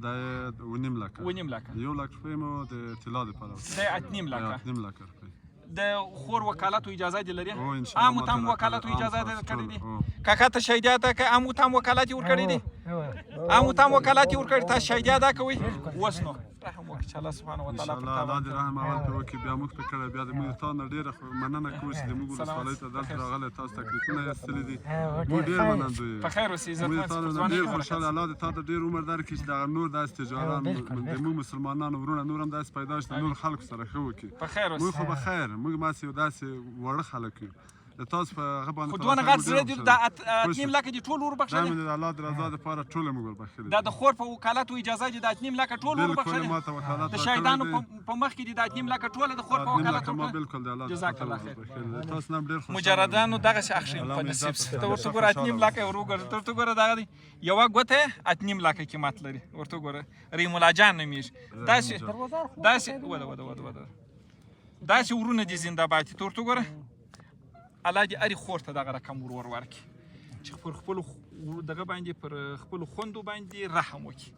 دا یې 1.5 لکه 1.5 لکه 1 لک روپۍ مو د طلا دپاره د 8.5 لکه 8.5 لکه روپۍ د خور وکالت اجازه دې لري او ان شاء الله عامو تام وکالت اجازه دې کړې دي کاکا ته شهیدیا ته که عامو تام وکالت یې ورکړی دي عامو تام وکالت یې ورکړی تاسو شهیدیا دا کوئ اوس نو رحم وکړي چې الله سبحانه وتعالی ان شاء الله الله دې رحم اول پرې وکړي بیا موږ ته کړی بیا د موږ تا نه ډېره مننه کوو چې د موږ ولسوالۍ ته دلته راغلی تاسو تکلیفونه یې ایستلي دي موږ ډېر منندوی یو په خیر اوسې موږ تا نه ډېر عزتمن خوشحاله الله دې تا ته ډېر عمر درکړي چې دغه نور داسې تجاران د موږ مسلمانانو وروڼه نور هم داسې پیدا شي د نور خلکو سره ښه وکړي په خیر موږ خو اوسې به خیر موږ ماسې یو داسې وړه خلک یو د تاسو په هغه باندې خو دونه غټ زړه دې د 8.5 لکه دې ټول دا وربخښلي مې د الله د رضا دپاره ټوله موږ وربخښلي دا د خور په وکالت اجازه دې د 8.5 لکه ټول بالکل ما ته وربخښلي وکالت د شهیدانو په مخ کې دې د 8.5 لکه ټوله د خور په وکالت ما بالکل د الله جزاک الله خیر تاسو نام ډېر خوشاله مجردانو دغه شي اخشي په نصیب ته ورته ګوره 8.5 لکه ورګر ته ورته ګوره دغه دی یوه ګوته 8.5 لکه قیمت لري ورته ګوره رحیم الله جان نومیږي داسې وده داسې ورونه دي زنده باد ته ورته ګوره الله دې هرې خور ته دغه رقم ورکړي چې پر خپلو دغه باندې پر خپلو خویندو باندې رحم وکړي